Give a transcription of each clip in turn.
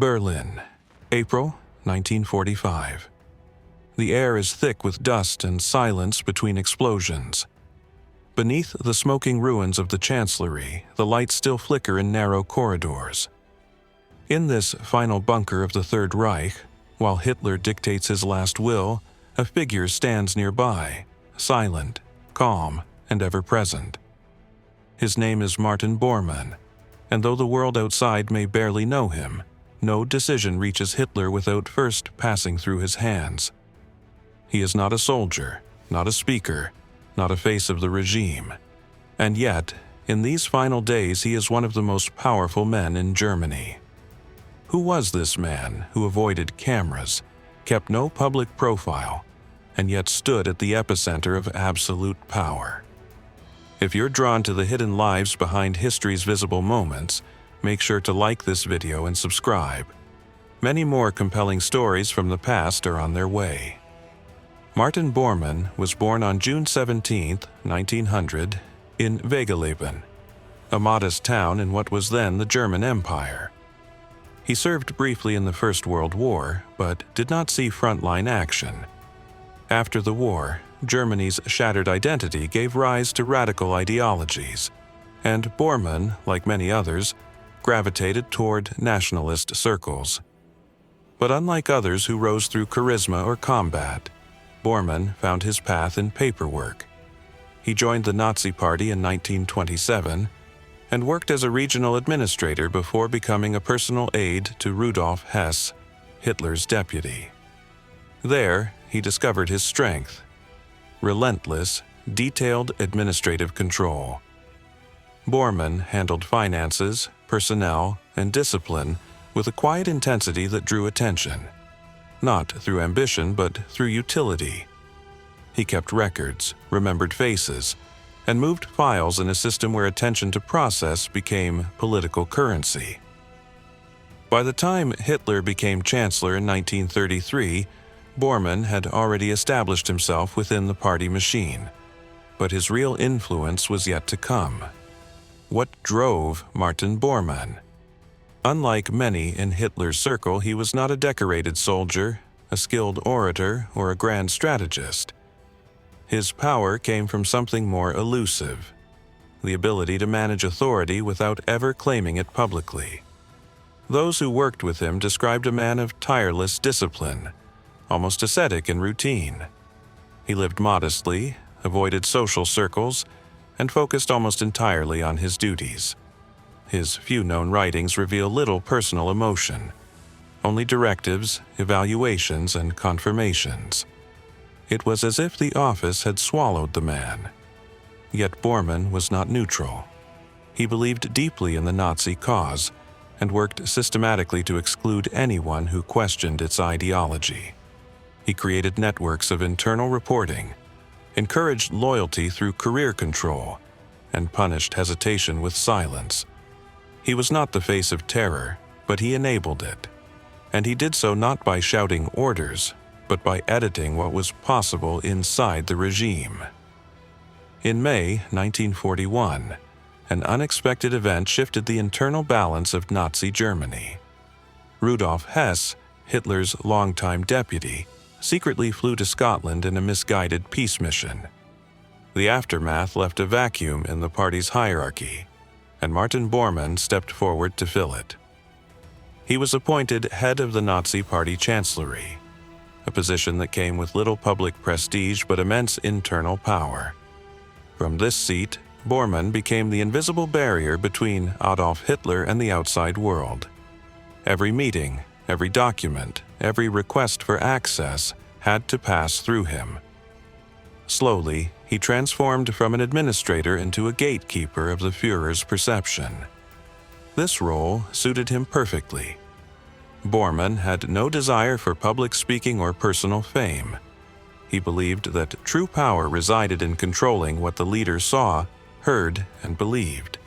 Berlin, April 1945. The air is thick with dust and silence between explosions. Beneath the smoking ruins of the Chancellery, the lights still flicker in narrow corridors. In this final bunker of the Third Reich, while Hitler dictates his last will, a figure stands nearby, silent, calm, and ever-present. His name is Martin Bormann, and though the world outside may barely know him, no decision reaches Hitler without first passing through his hands. He is not a soldier, not a speaker, not a face of the regime. And yet, in these final days he is one of the most powerful men in Germany. Who was this man who avoided cameras, kept no public profile, and yet stood at the epicenter of absolute power? If you're drawn to the hidden lives behind history's visible moments, make sure to like this video and subscribe. Many more compelling stories from the past are on their way. Martin Bormann was born on June 17, 1900, in Wegeleben, a modest town in what was then the German Empire. He served briefly in the First World War, but did not see frontline action. After the war, Germany's shattered identity gave rise to radical ideologies, and Bormann, like many others, gravitated toward nationalist circles. But unlike others who rose through charisma or combat, Bormann found his path in paperwork. He joined the Nazi Party in 1927 and worked as a regional administrator before becoming a personal aide to Rudolf Hess, Hitler's deputy. There, he discovered his strength: relentless, detailed administrative control. Bormann handled finances, personnel, and discipline with a quiet intensity that drew attention, not through ambition but through utility. He kept records, remembered faces, and moved files in a system where attention to process became political currency. By the time Hitler became Chancellor in 1933, Bormann had already established himself within the party machine, but his real influence was yet to come. What drove Martin Bormann? Unlike many in Hitler's circle, he was not a decorated soldier, a skilled orator, or a grand strategist. His power came from something more elusive: the ability to manage authority without ever claiming it publicly. Those who worked with him described a man of tireless discipline, almost ascetic in routine. He lived modestly, avoided social circles, and focused almost entirely on his duties. His few known writings reveal little personal emotion, only directives, evaluations, and confirmations. It was as if the office had swallowed the man. Yet Bormann was not neutral. He believed deeply in the Nazi cause and worked systematically to exclude anyone who questioned its ideology. He created networks of internal reporting, encouraged loyalty through career control, and punished hesitation with silence. He was not the face of terror, but he enabled it. And he did so not by shouting orders, but by editing what was possible inside the regime. In May 1941, an unexpected event shifted the internal balance of Nazi Germany. Rudolf Hess, Hitler's longtime deputy, secretly flew to Scotland in a misguided peace mission. The aftermath left a vacuum in the party's hierarchy, and Martin Bormann stepped forward to fill it. He was appointed head of the Nazi Party Chancellery, a position that came with little public prestige but immense internal power. From this seat, Bormann became the invisible barrier between Adolf Hitler and the outside world. Every meeting, every document, every request for access had to pass through him. Slowly, he transformed from an administrator into a gatekeeper of the Führer's perception. This role suited him perfectly. Bormann had no desire for public speaking or personal fame. He believed that true power resided in controlling what the leader saw, heard, and believed.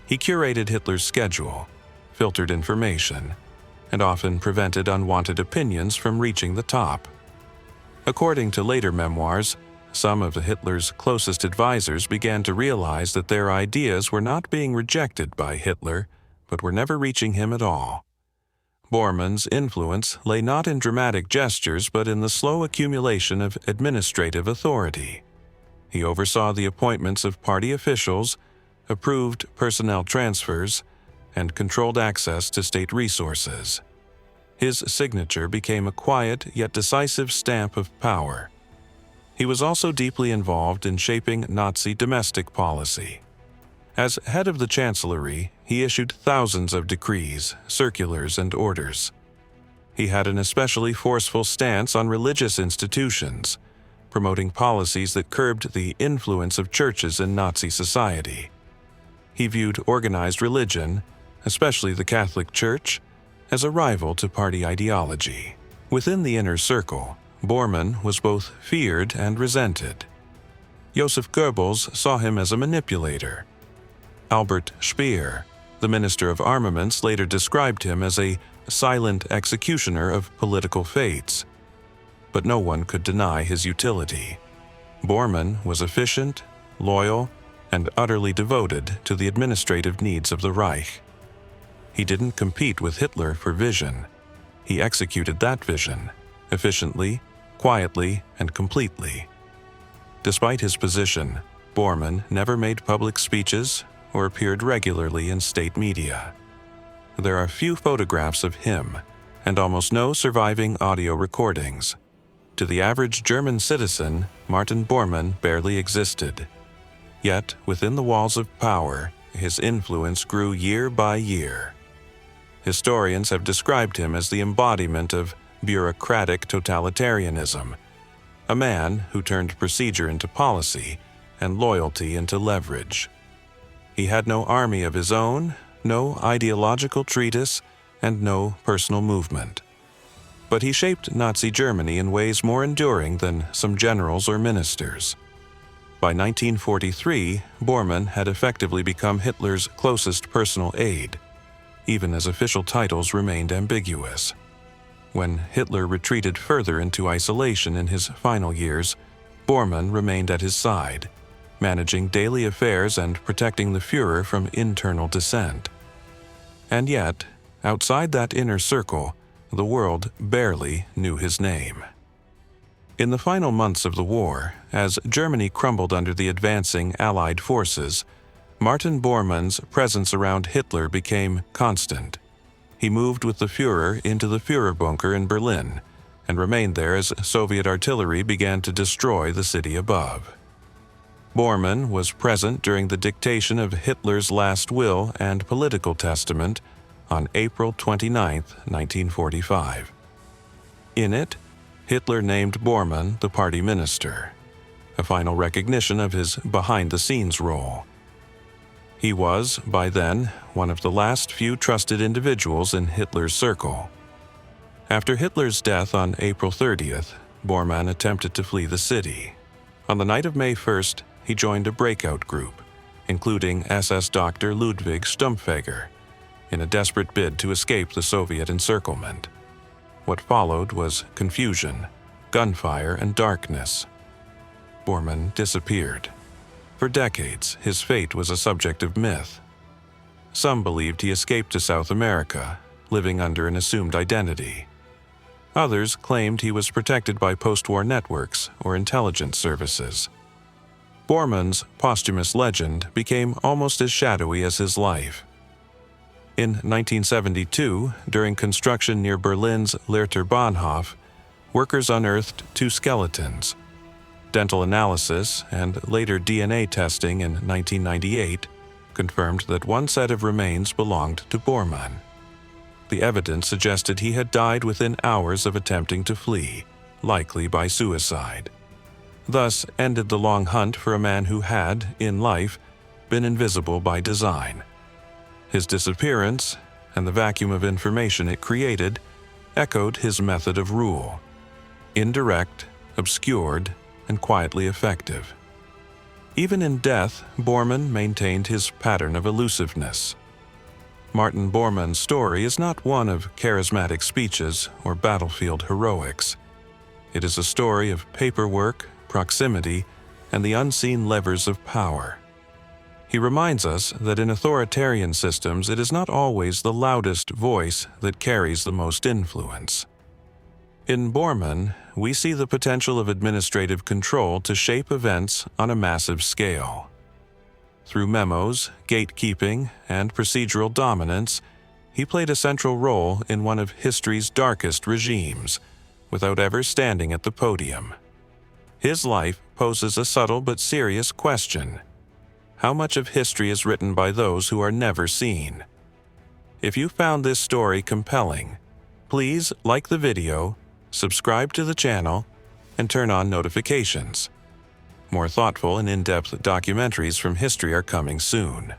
He curated Hitler's schedule, filtered information, and often prevented unwanted opinions from reaching the top. According to later memoirs, some of Hitler's closest advisors began to realize that their ideas were not being rejected by Hitler, but were never reaching him at all. Bormann's influence lay not in dramatic gestures but in the slow accumulation of administrative authority. He oversaw the appointments of party officials, approved personnel transfers, and controlled access to state resources. His signature became a quiet yet decisive stamp of power. He was also deeply involved in shaping Nazi domestic policy. As head of the Chancellery, he issued thousands of decrees, circulars, and orders. He had an especially forceful stance on religious institutions, promoting policies that curbed the influence of churches in Nazi society. He viewed organized religion, especially the Catholic Church, as a rival to party ideology. Within the inner circle, Bormann was both feared and resented. Joseph Goebbels saw him as a manipulator. Albert Speer, the Minister of Armaments, later described him as a silent executioner of political fates. But no one could deny his utility. Bormann was efficient, loyal, and utterly devoted to the administrative needs of the Reich. He didn't compete with Hitler for vision. He executed that vision, efficiently, quietly, and completely. Despite his position, Bormann never made public speeches or appeared regularly in state media. There are few photographs of him, and almost no surviving audio recordings. To the average German citizen, Martin Bormann barely existed. Yet, within the walls of power, his influence grew year by year. Historians have described him as the embodiment of bureaucratic totalitarianism, a man who turned procedure into policy and loyalty into leverage. He had no army of his own, no ideological treatise, and no personal movement. But he shaped Nazi Germany in ways more enduring than some generals or ministers. By 1943, Bormann had effectively become Hitler's closest personal aide, even as official titles remained ambiguous. When Hitler retreated further into isolation in his final years, Bormann remained at his side, managing daily affairs and protecting the Führer from internal dissent. And yet, outside that inner circle, the world barely knew his name. In the final months of the war, as Germany crumbled under the advancing Allied forces, Martin Bormann's presence around Hitler became constant. He moved with the Führer into the Führer bunker in Berlin and remained there as Soviet artillery began to destroy the city above. Bormann was present during the dictation of Hitler's last will and political testament on April 29, 1945. In it, Hitler named Bormann the party minister, a final recognition of his behind-the-scenes role. He was, by then, one of the last few trusted individuals in Hitler's circle. After Hitler's death on April 30th, Bormann attempted to flee the city. On the night of May 1st, he joined a breakout group, including SS Dr. Ludwig Stumpfegger, in a desperate bid to escape the Soviet encirclement. What followed was confusion, gunfire, and darkness. Bormann disappeared. For decades, his fate was a subject of myth. Some believed he escaped to South America, living under an assumed identity. Others claimed he was protected by post-war networks or intelligence services. Bormann's posthumous legend became almost as shadowy as his life. In 1972, during construction near Berlin's Lehrter Bahnhof, workers unearthed two skeletons. Dental analysis and later DNA testing in 1998 confirmed that one set of remains belonged to Bormann. The evidence suggested he had died within hours of attempting to flee, likely by suicide. Thus ended the long hunt for a man who had, in life, been invisible by design. His disappearance, and the vacuum of information it created, echoed his method of rule: indirect, obscured, and quietly effective. Even in death, Bormann maintained his pattern of elusiveness. Martin Bormann's story is not one of charismatic speeches or battlefield heroics. It is a story of paperwork, proximity, and the unseen levers of power. He reminds us that in authoritarian systems it is not always the loudest voice that carries the most influence. In Bormann, we see the potential of administrative control to shape events on a massive scale. Through memos, gatekeeping, and procedural dominance, he played a central role in one of history's darkest regimes, without ever standing at the podium. His life poses a subtle but serious question. How much of history is written by those who are never seen? If you found this story compelling, please like the video, subscribe to the channel, and turn on notifications. More thoughtful and in-depth documentaries from history are coming soon.